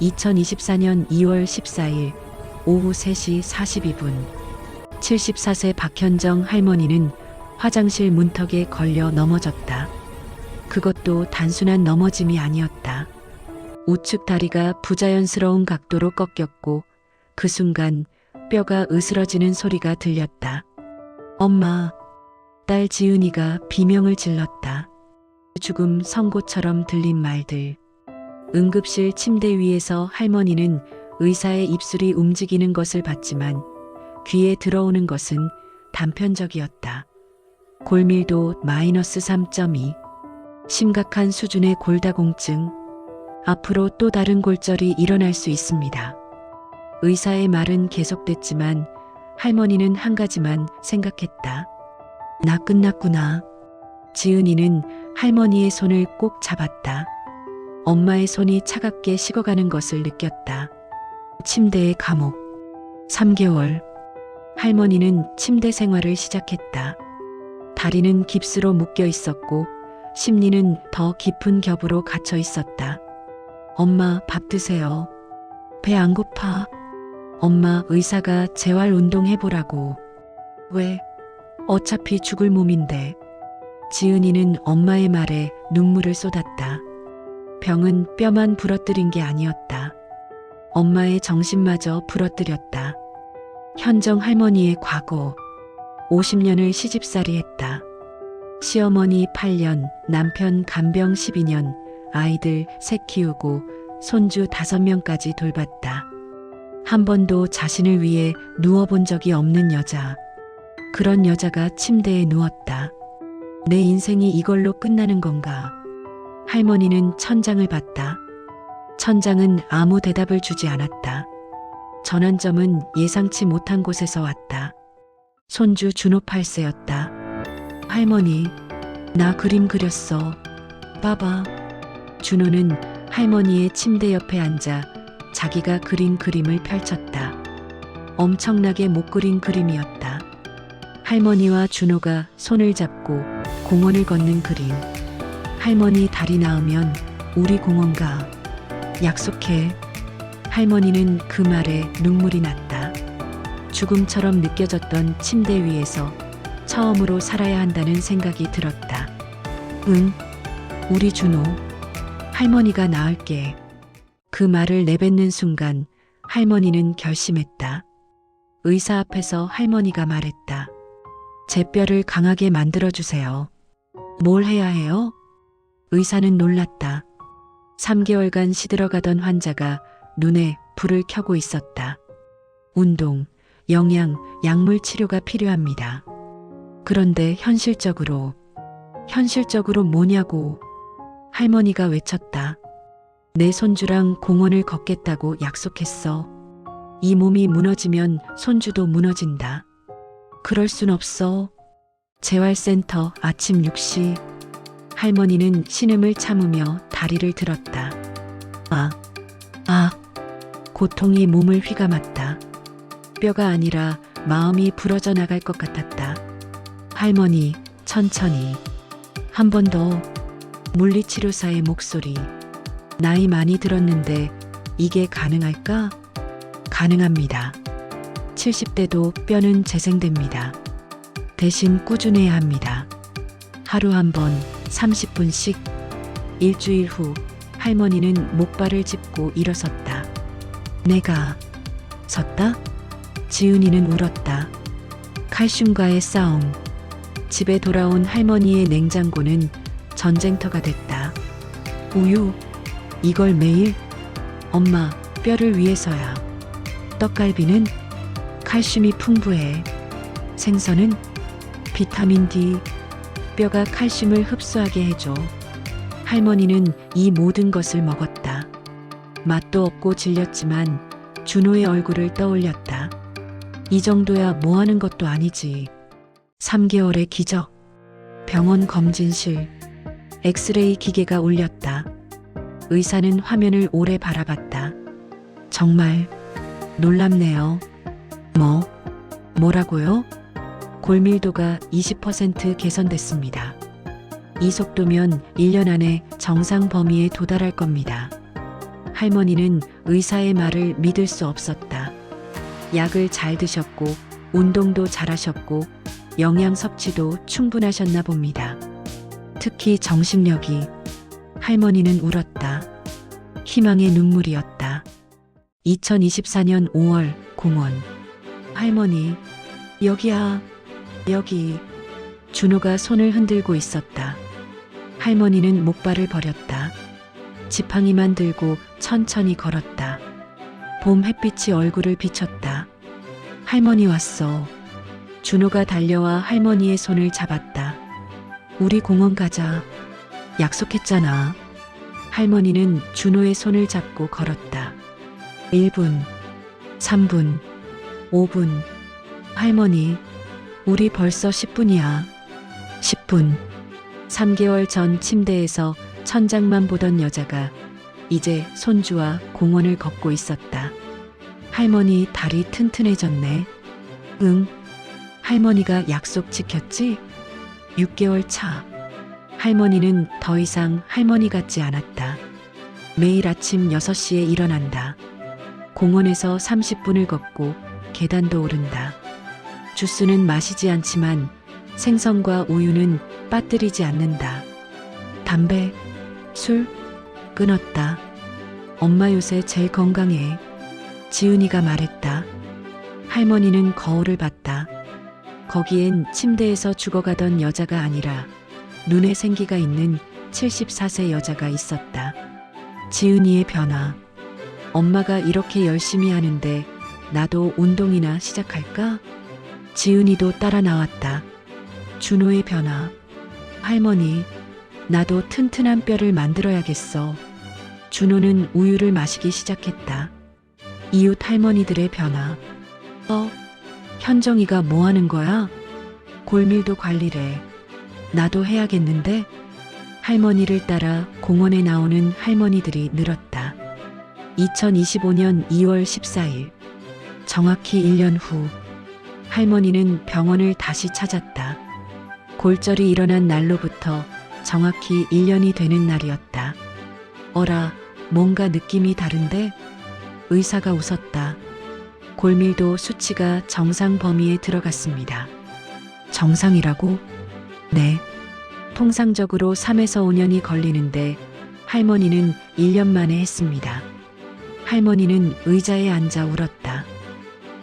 2024년 2월 14일 오후 3시 42분 74세 박현정 할머니는 화장실 문턱에 걸려 넘어졌다. 그것도 단순한 넘어짐이 아니었다. 우측 다리가 부자연스러운 각도로 꺾였고 그 순간 뼈가 으스러지는 소리가 들렸다. 엄마, 딸 지은이가 비명을 질렀다. 죽음 선고처럼 들린 말들. 응급실 침대 위에서 할머니는 의사의 입술이 움직이는 것을 봤지만 귀에 들어오는 것은 단편적이었다. 골밀도 마이너스 3.2. 심각한 수준의 골다공증. 앞으로 또 다른 골절이 일어날 수 있습니다. 의사의 말은 계속됐지만 할머니는 한 가지만 생각했다. 나 끝났구나. 지은이는 할머니의 손을 꼭 잡았다. 엄마의 손이 차갑게 식어가는 것을 느꼈다. 침대의 감옥. 3개월. 할머니는 침대 생활을 시작했다. 다리는 깁스로 묶여 있었고 심리는 더 깊은 겹으로 갇혀 있었다. 엄마, 밥 드세요. 배 안 고파. 엄마, 의사가 재활 운동 해보라고. 왜? 어차피 죽을 몸인데. 지은이는 엄마의 말에 눈물을 쏟았다. 병은 뼈만 부러뜨린 게 아니었다. 엄마의 정신마저 부러뜨렸다. 현정 할머니의 과거. 50년을 시집살이 했다. 시어머니 8년, 남편 간병 12년, 아이들 셋 키우고 손주 5명까지 돌봤다. 한 번도 자신을 위해 누워본 적이 없는 여자. 그런 여자가 침대에 누웠다. 내 인생이 이걸로 끝나는 건가? 할머니는 천장을 봤다. 천장은 아무 대답을 주지 않았다. 전환점은 예상치 못한 곳에서 왔다. 손주 준호 8세였다. 할머니, 나 그림 그렸어. 봐봐. 준호는 할머니의 침대 옆에 앉아 자기가 그린 그림을 펼쳤다. 엄청나게 못 그린 그림이었다. 할머니와 준호가 손을 잡고 공원을 걷는 그림. 할머니 다리 나으면 우리 공원 가. 약속해. 할머니는 그 말에 눈물이 났다. 죽음처럼 느껴졌던 침대 위에서 처음으로 살아야 한다는 생각이 들었다. 응, 우리 준호. 할머니가 나을게. 그 말을 내뱉는 순간 할머니는 결심했다. 의사 앞에서 할머니가 말했다. 제 뼈를 강하게 만들어주세요. 뭘 해야 해요? 의사는 놀랐다. 3개월간 시들어가던 환자가 눈에 불을 켜고 있었다. 운동, 영양, 약물 치료가 필요합니다. 그런데 현실적으로 뭐냐고. 할머니가 외쳤다. 내 손주랑 공원을 걷겠다고 약속했어. 이 몸이 무너지면 손주도 무너진다. 그럴 순 없어. 재활센터 아침 6시. 할머니는 신음을 참으며 다리를 들었다. 고통이 몸을 휘감았다. 뼈가 아니라 마음이 부러져 나갈 것 같았다. 할머니, 천천히. 한 번 더. 물리치료사의 목소리. 나이 많이 들었는데 이게 가능할까? 가능합니다. 70대도 뼈는 재생됩니다. 대신 꾸준해야 합니다. 하루 한 번 30분씩. 일주일 후 할머니는 목발을 짚고 일어섰다. 내가 졌다? 지은이는 울었다. 칼슘과의 싸움. 집에 돌아온 할머니의 냉장고는 전쟁터가 됐다. 우유, 이걸 매일? 엄마, 뼈를 위해서야. 떡갈비는? 칼슘이 풍부해. 생선은? 비타민 D. 뼈가 칼슘을 흡수하게 해줘. 할머니는 이 모든 것을 먹었다. 맛도 없고 질렸지만 준호의 얼굴을 떠올렸다. 이 정도야 뭐 하는 것도 아니지. 3개월의 기적. 병원 검진실. 엑스레이 기계가 울렸다. 의사는 화면을 오래 바라봤다. 정말 놀랍네요. 뭐라고요? 골밀도가 20% 개선됐습니다. 이 속도면 1년 안에 정상 범위에 도달할 겁니다. 할머니는 의사의 말을 믿을 수 없었다. 약을 잘 드셨고 운동도 잘하셨고 영양 섭취도 충분하셨나 봅니다. 특히 정신력이. 할머니는 울었다. 희망의 눈물이었다. 2024년 5월 공원. 할머니, 여기야, 여기. 준호가 손을 흔들고 있었다. 할머니는 목발을 버렸다. 지팡이만 들고 천천히 걸었다. 봄 햇빛이 얼굴을 비쳤다. 할머니 왔어. 준호가 달려와 할머니의 손을 잡았다. 우리 공원 가자. 약속했잖아. 할머니는 준호의 손을 잡고 걸었다. 1분, 3분, 5분. 할머니, 우리 벌써 10분이야. 10분. 3개월 전 침대에서 천장만 보던 여자가 이제 손주와 공원을 걷고 있었다. 할머니 다리 튼튼해졌네. 응. 할머니가 약속 지켰지? 6개월 차. 할머니는 더 이상 할머니 같지 않았다. 매일 아침 6시에 일어난다. 공원에서 30분을 걷고 계단도 오른다. 주스는 마시지 않지만 생선과 우유는 빠뜨리지 않는다. 담배, 술 끊었다. 엄마 요새 제일 건강해. 지은이가 말했다. 할머니는 거울을 봤다. 거기엔 침대에서 죽어가던 여자가 아니라 눈에 생기가 있는 74세 여자가 있었다. 지은이의 변화. 엄마가 이렇게 열심히 하는데 나도 운동이나 시작할까? 지은이도 따라 나왔다. 준호의 변화. 할머니, 나도 튼튼한 뼈를 만들어야겠어. 준호는 우유를 마시기 시작했다. 이웃 할머니들의 변화. 현정이가 뭐 하는 거야? 골밀도 관리래. 나도 해야겠는데? 할머니를 따라 공원에 나오는 할머니들이 늘었다. 2025년 2월 14일. 정확히 1년 후. 할머니는 병원을 다시 찾았다. 골절이 일어난 날로부터 정확히 1년이 되는 날이었다. 어라, 뭔가 느낌이 다른데? 의사가 웃었다. 골밀도 수치가 정상 범위에 들어갔습니다. 정상이라고? 네. 통상적으로 3에서 5년이 걸리는데 할머니는 1년 만에 했습니다. 할머니는 의자에 앉아 울었다.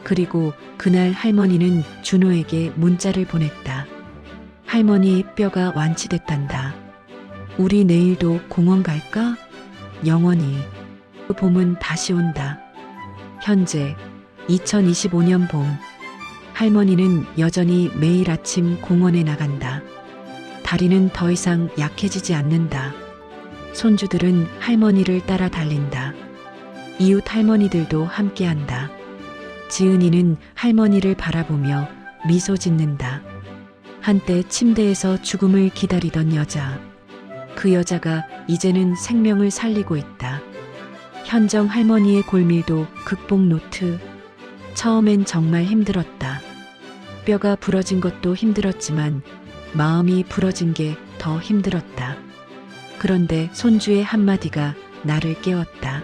그리고 그날 할머니는 준호에게 문자를 보냈다. 할머니 뼈가 완치됐단다. 우리 내일도 공원 갈까? 영원히. 봄은 다시 온다. 현재 2025년 봄. 할머니는 여전히 매일 아침 공원에 나간다. 다리는 더 이상 약해지지 않는다. 손주들은 할머니를 따라 달린다. 이웃 할머니들도 함께한다. 지은이는 할머니를 바라보며 미소 짓는다. 한때 침대에서 죽음을 기다리던 여자. 그 여자가 이제는 생명을 살리고 있다. 현정 할머니의 골밀도 극복 노트. 처음엔 정말 힘들었다. 뼈가 부러진 것도 힘들었지만 마음이 부러진 게 더 힘들었다. 그런데 손주의 한마디가 나를 깨웠다.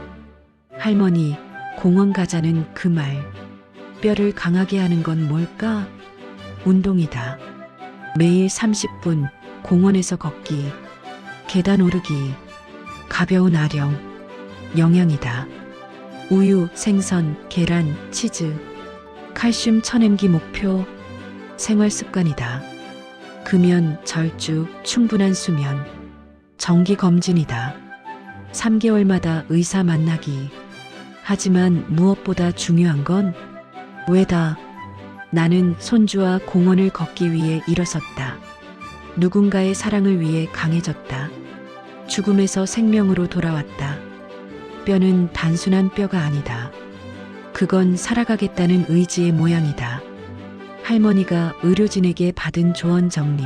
할머니, 공원 가자는 그 말. 뼈를 강하게 하는 건 뭘까? 운동이다. 매일 30분 공원에서 걷기, 계단 오르기, 가벼운 아령, 영양이다. 우유, 생선, 계란, 치즈, 칼슘 쳐냄기 목표, 생활 습관이다. 금연, 절주, 충분한 수면, 정기 검진이다. 3개월마다 의사 만나기. 하지만 무엇보다 중요한 건 왜다. 나는 손주와 공원을 걷기 위해 일어섰다. 누군가의 사랑을 위해 강해졌다. 죽음에서 생명으로 돌아왔다. 뼈는 단순한 뼈가 아니다. 그건 살아가겠다는 의지의 모양이다. 할머니가 의료진에게 받은 조언 정리.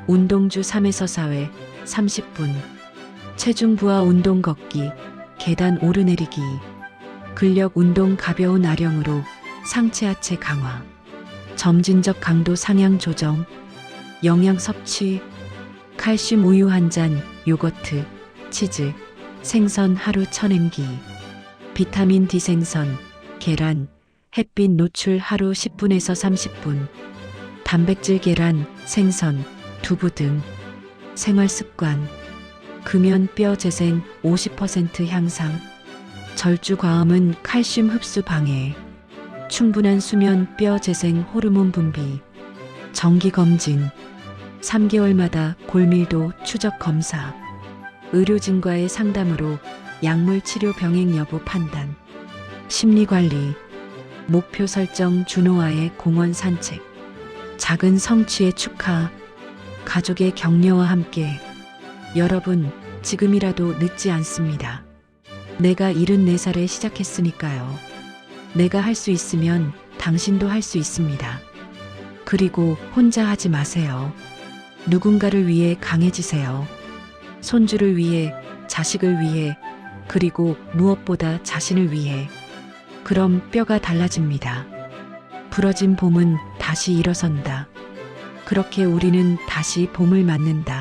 운동주 3에서 4회 30분. 체중 부하 운동 걷기, 계단 오르내리기. 근력 운동 가벼운 아령으로 상체 하체 강화. 점진적 강도 상향 조정. 영양 섭취. 칼슘 우유 한 잔, 요거트, 치즈, 생선 하루 1000mg, 비타민 D 생선, 계란, 햇빛 노출 하루 10분에서 30분, 단백질 계란, 생선, 두부 등 생활 습관, 금연 뼈 재생 50% 향상, 절주 과음은 칼슘 흡수 방해, 충분한 수면 뼈 재생 호르몬 분비, 정기 검진, 3개월마다 골밀도 추적 검사, 의료진과의 상담으로 약물 치료 병행 여부 판단, 심리 관리, 목표 설정 준호와의 공원 산책, 작은 성취의 축하, 가족의 격려와 함께 여러분 지금이라도 늦지 않습니다. 내가 74살에 시작했으니까요. 내가 할 수 있으면 당신도 할 수 있습니다. 그리고 혼자 하지 마세요. 누군가를 위해 강해지세요. 손주를 위해, 자식을 위해, 그리고 무엇보다 자신을 위해. 그럼 뼈가 달라집니다. 부러진 봄은 다시 일어선다. 그렇게 우리는 다시 봄을 맞는다.